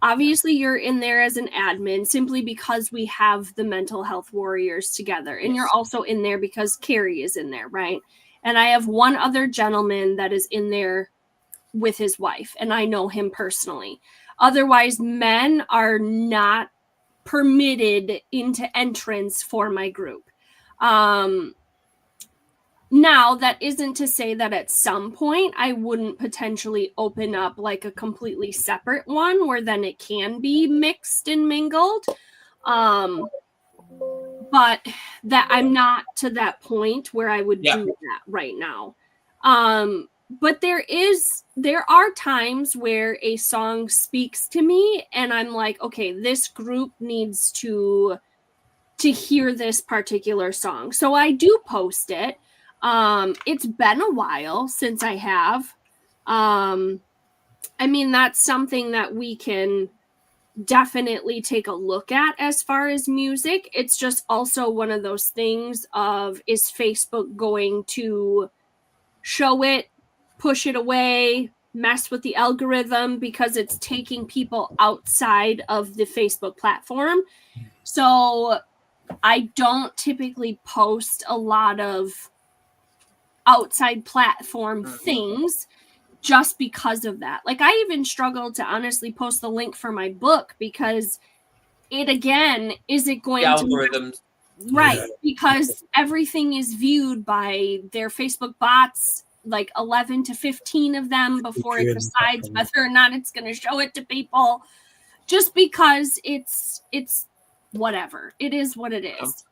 Obviously, you're in there as an admin simply because we have the mental health warriors together. And you're also in there because Carrie is in there, right? And I have one other gentleman that is in there with his wife, and I know him personally. Otherwise, men are not permitted into entrance for my group. Now, that isn't to say that at some point I wouldn't potentially open up like a completely separate one where then it can be mixed and mingled. But that I'm not to that point where I would do that right now. But there are times where a song speaks to me and I'm like, okay, this group needs to hear this particular song. So I do post it. It's been a while since I have. I mean, that's something that we can definitely take a look at as far as music. It's just also one of those things of, is Facebook going to show it, push it away, mess with the algorithm because it's taking people outside of the Facebook platform. So I don't typically post a lot of outside platform things just because of that. Like, I even struggled to honestly post the link for my book because it, again, is it going The to algorithms. right, because everything is viewed by their Facebook bots, like 11 to 15 of them, before it decides whether or not it's going to show it to people, just because it's whatever. It is what it is.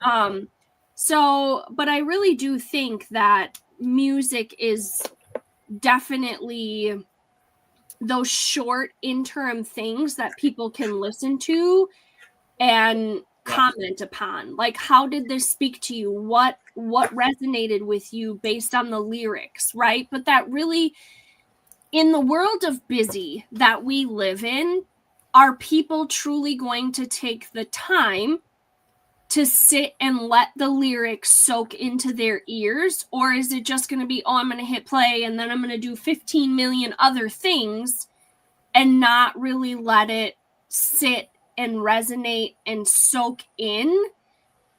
So, but I really do think that music is definitely those short interim things that people can listen to and comment upon. Like, how did this speak to you? What resonated with you based on the lyrics, right? But that really, in the world of busy that we live in, are people truly going to take the time to sit and let the lyrics soak into their ears? Or is it just going to be, oh, I'm going to hit play and then I'm going to do 15 million other things and not really let it sit and resonate and soak in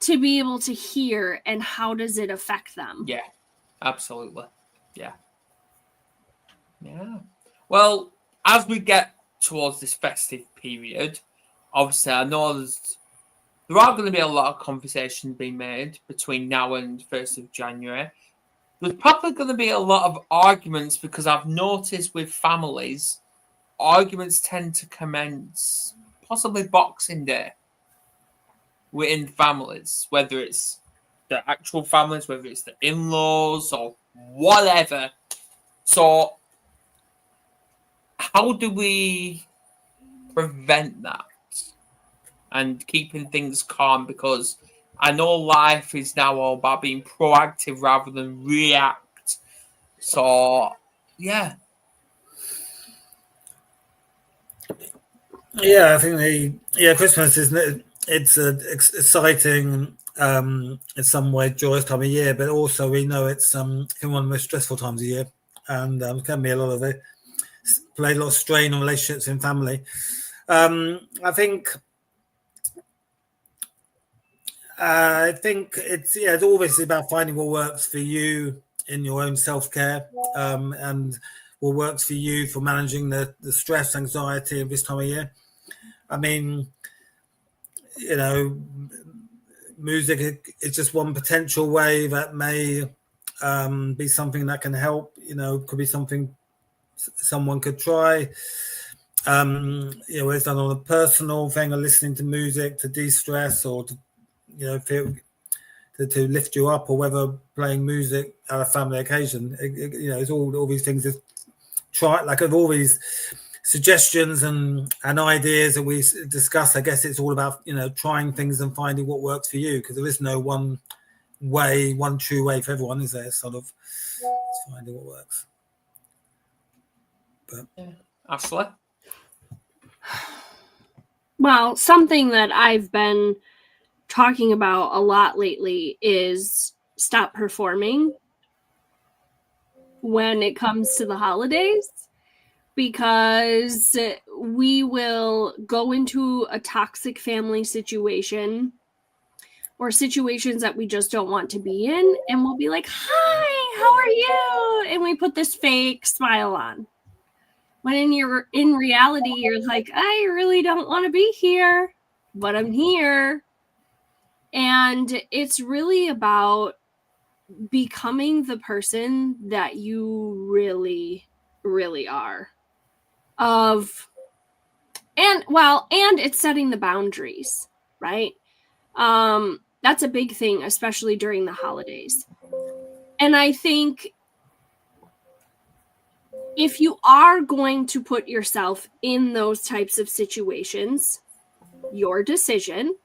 to be able to hear, and how does it affect them? Yeah, absolutely. Yeah. Well, as we get towards this festive period, obviously I know there are going to be a lot of conversations being made between now and 1st of January. There's probably going to be a lot of arguments because I've noticed with families, arguments tend to commence possibly Boxing Day within families, whether it's the actual families, whether it's the in-laws or whatever. So how do we prevent that and keeping things calm? Because I know life is now all about being proactive rather than react. So, yeah. Yeah, I think Christmas it's exciting, in some way joyous time of year, but also we know it's one of the most stressful times of year, and can be a lot of it. Play a lot of strain on relationships in family. I think it's always about finding what works for you in your own self-care, and what works for you for managing the stress, anxiety of this time of year. I mean, music is just one potential way that may be something that can help. Could be something someone could try. It's done on a personal thing, or listening to music to de-stress, or to feel to lift you up, or whether playing music at a family occasion. It's all these things. Just try, like, of all these suggestions and ideas that we discuss. I guess it's all about trying things and finding what works for you, because there is no one true way for everyone, is there? It's sort of finding what works. But Ashley? Well, something that I've been talking about a lot lately is stop performing when it comes to the holidays, because we will go into a toxic family situation or situations that we just don't want to be in, and we'll be like, hi, how are you? And we put this fake smile on. When in reality, you're like, I really don't want to be here, but I'm here. And it's really about becoming the person that you really, really are. And it's setting the boundaries, right? That's a big thing, especially during the holidays. And I think if you are going to put yourself in those types of situations, your decision,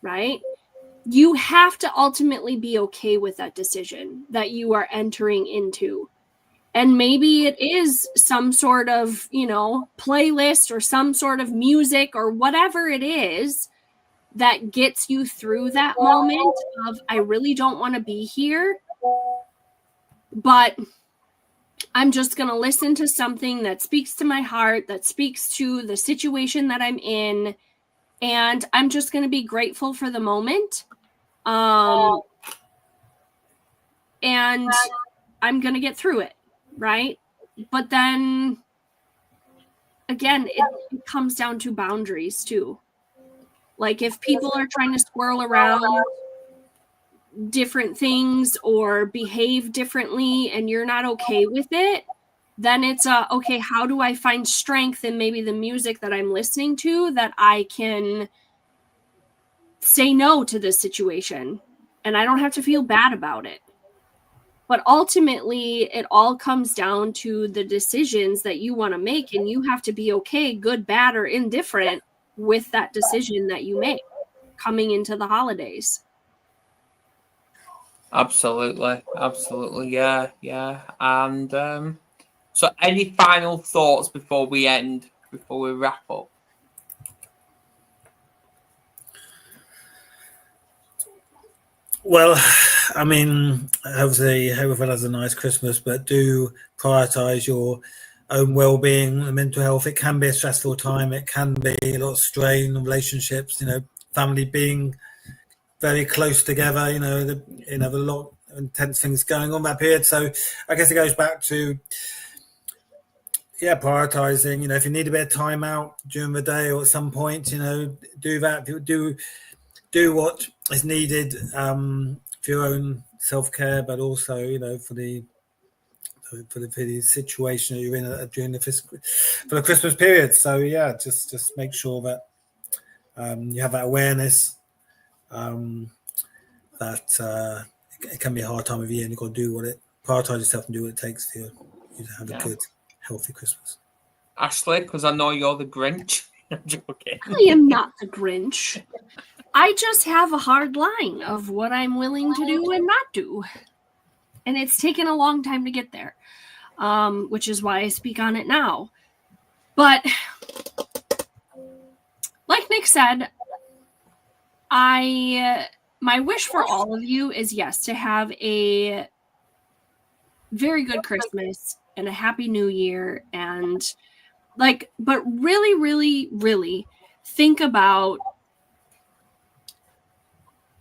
right? You have to ultimately be okay with that decision that you are entering into. And maybe it is some sort of, playlist or some sort of music or whatever it is that gets you through that moment of, I really don't want to be here, but I'm just going to listen to something that speaks to my heart, that speaks to the situation that I'm in, and I'm just going to be grateful for the moment. And I'm going to get through it, right? But then, again, it comes down to boundaries, too. Like, if people are trying to swirl around different things or behave differently and you're not okay with it, then it's okay, how do I find strength in maybe the music that I'm listening to that I can say no to this situation and I don't have to feel bad about it. But ultimately, it all comes down to the decisions that you want to make, and you have to be okay, good, bad, or indifferent with that decision that you make coming into the holidays. Absolutely, yeah. And so, any final thoughts before we wrap up? Well, I mean, hopefully everyone has a nice Christmas, but do prioritize your own well-being and mental health. It can be a stressful time. It can be a lot of strain on relationships, family being very close together, a lot of intense things going on that period. So I guess it goes back to, prioritizing, if you need a bit of time out during the day or at some point, do that. Do what is needed for your own self-care, but also, for the situation that you're in during for the Christmas period. So just make sure that you have that awareness that it can be a hard time of year, and you've got to prioritize yourself and do what it takes for you to have a good, healthy Christmas. Ashley, because I know you're the Grinch. I'm joking. I am not the Grinch. I just have a hard line of what I'm willing to do and not do. And it's taken a long time to get there, which is why I speak on it now. But like Nick said, my wish for all of you is, yes, to have a very good Christmas and a happy New Year. And but really, really, really think about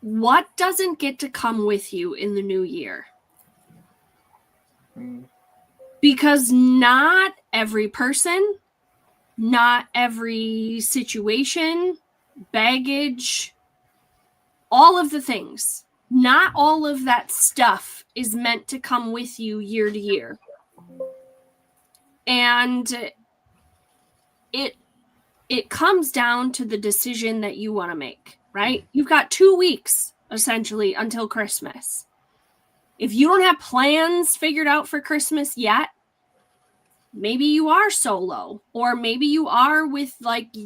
what doesn't get to come with you in the new year. Because not every person, not every situation, baggage, all of the things, not all of that stuff is meant to come with you year to year. And it comes down to the decision that you want to make, right? You've got 2 weeks, essentially, until Christmas. If you don't have plans figured out for Christmas yet, maybe you are solo, or maybe you are with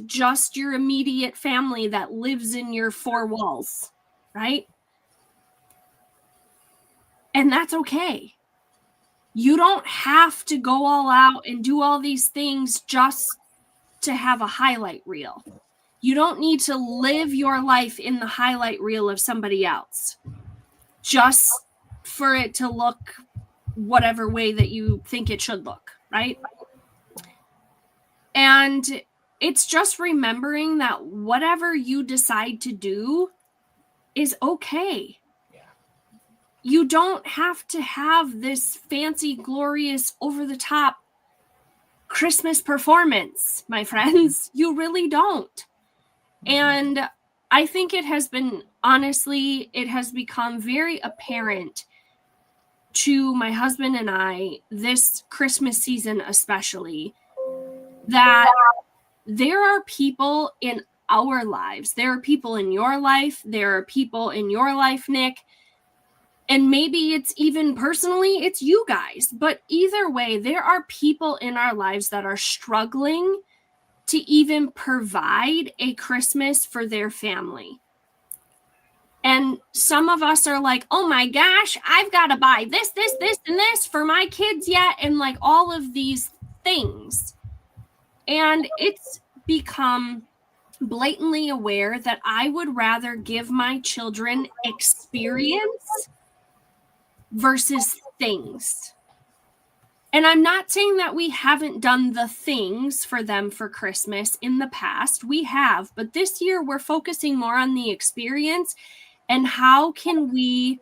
just your immediate family that lives in your 4 walls, right? And that's okay. You don't have to go all out and do all these things just to have a highlight reel. You don't need to live your life in the highlight reel of somebody else just for it to look whatever way that you think it should look, right? And it's just remembering that whatever you decide to do is okay. You don't have to have this fancy, glorious, over-the-top Christmas performance, my friends. You really don't. And I think it has become very apparent to my husband and I this Christmas season especially, that there are people in our lives. There are people in your life. There are people in your life, Nick. And maybe it's even personally, it's you guys. But either way, there are people in our lives that are struggling to even provide a Christmas for their family. And some of us are like, oh my gosh, I've got to buy this, and this for my kids yet. And like all of these things. And it's become blatantly aware that I would rather give my children experience versus things. And I'm not saying that we haven't done the things for them for Christmas in the past. We have, but this year we're focusing more on the experience and how can we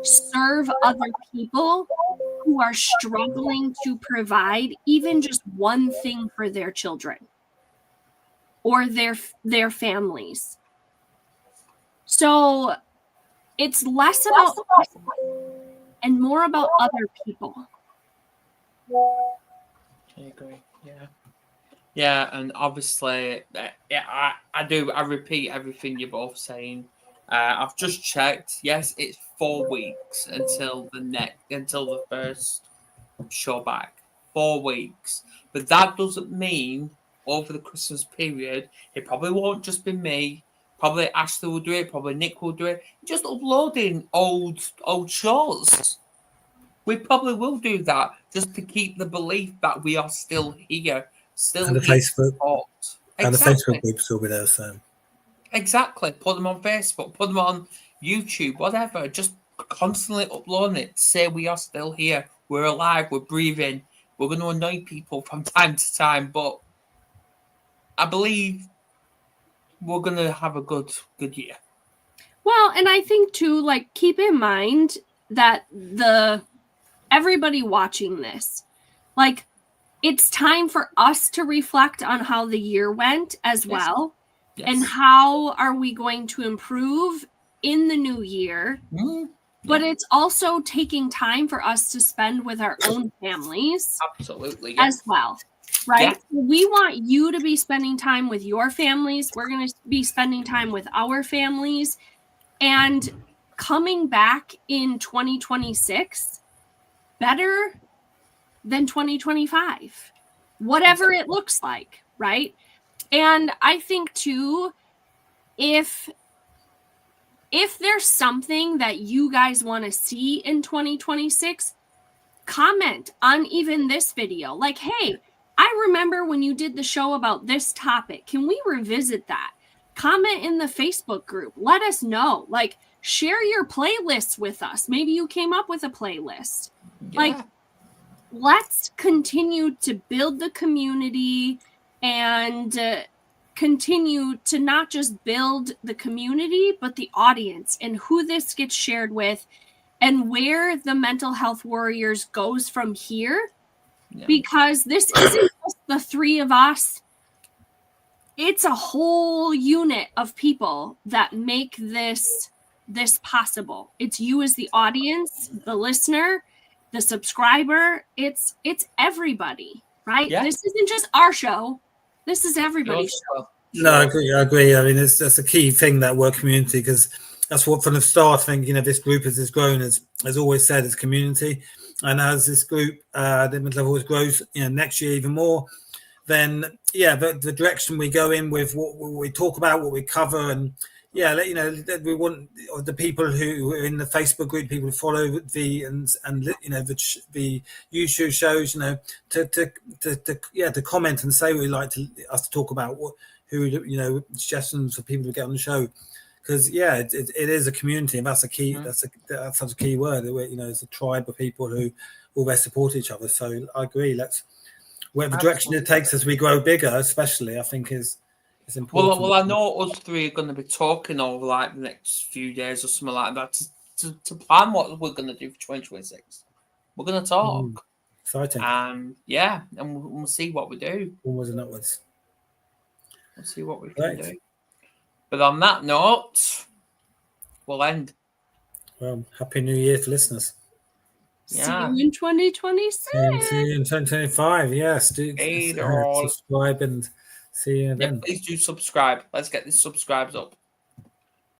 serve other people who are struggling to provide even just one thing for their children or their families. So it's less about us and more about other people. I agree. Yeah, and obviously, I repeat everything you're both saying. I've just checked. Yes, it's 4 weeks until the first show back. 4 weeks, but that doesn't mean over the Christmas period it probably won't just be me. Probably Ashley will do it. Probably Nick will do it. Just uploading old shows. We probably will do that just to keep the belief that we are still here, and the Facebook and the Facebook groups will be there. So exactly, put them on Facebook, put them on YouTube, whatever. Just constantly uploading it to say we are still here, we're alive, we're breathing. We're going to annoy people from time to time, but I believe we're going to have a good year. Well, and I think too, like, keep in mind that everybody watching this, like, it's time for us to reflect on how the year went as well. Yes. And how are we going to improve in the new year? Mm-hmm. But it's also taking time for us to spend with our own families. Absolutely. Yes. As well. Right? Yeah. We want you to be spending time with your families. We're going to be spending time with our families. And coming back in 2026 better than 2025. Whatever it looks like, right? And I think too, if there's something that you guys want to see in 2026, comment on even this video. Like, hey, I remember when you did the show about this topic. Can we revisit that? Comment in the Facebook group. Let us know. Like, share your playlists with us. Maybe you came up with a playlist. Yeah. Like, let's continue to build the community and continue to not just build the community, but the audience and who this gets shared with and where the Mental Health Warriors goes from here. Yeah. Because this isn't just the three of us. It's a whole unit of people that make this possible. It's you as the audience, the listener, the subscriber. It's everybody, right? Yeah. This isn't just our show. This is everybody's show. No, I agree. I mean, that's a key thing, that word community, because that's what from the start, I think, this group has grown, as always said, as community. And as this group, the mental health grows, next year even more, then, the direction we go in with what we talk about, what we cover, and we want the people who are in the Facebook group, people who follow the YouTube shows, to comment and say what we'd like us to talk about, suggestions for people to get on the show, because it is a community, and that's a key. Mm-hmm. That's such a key word. It's a tribe of people who all support each other. So I agree. Whatever direction it takes as we grow bigger, especially, I think is important. Well, I know us three are going to be talking over like the next few days or something like that to plan what we're going to do for 2026. We're going to talk. Exciting. And we'll see what we do. Onwards and upwards. We'll see what we can do. But on that note, we'll end. Well, Happy New Year to listeners. Yeah. See you in 2026. See you in 2025. Yes. Do subscribe and see you then. Please do subscribe. Let's get these subscribes up.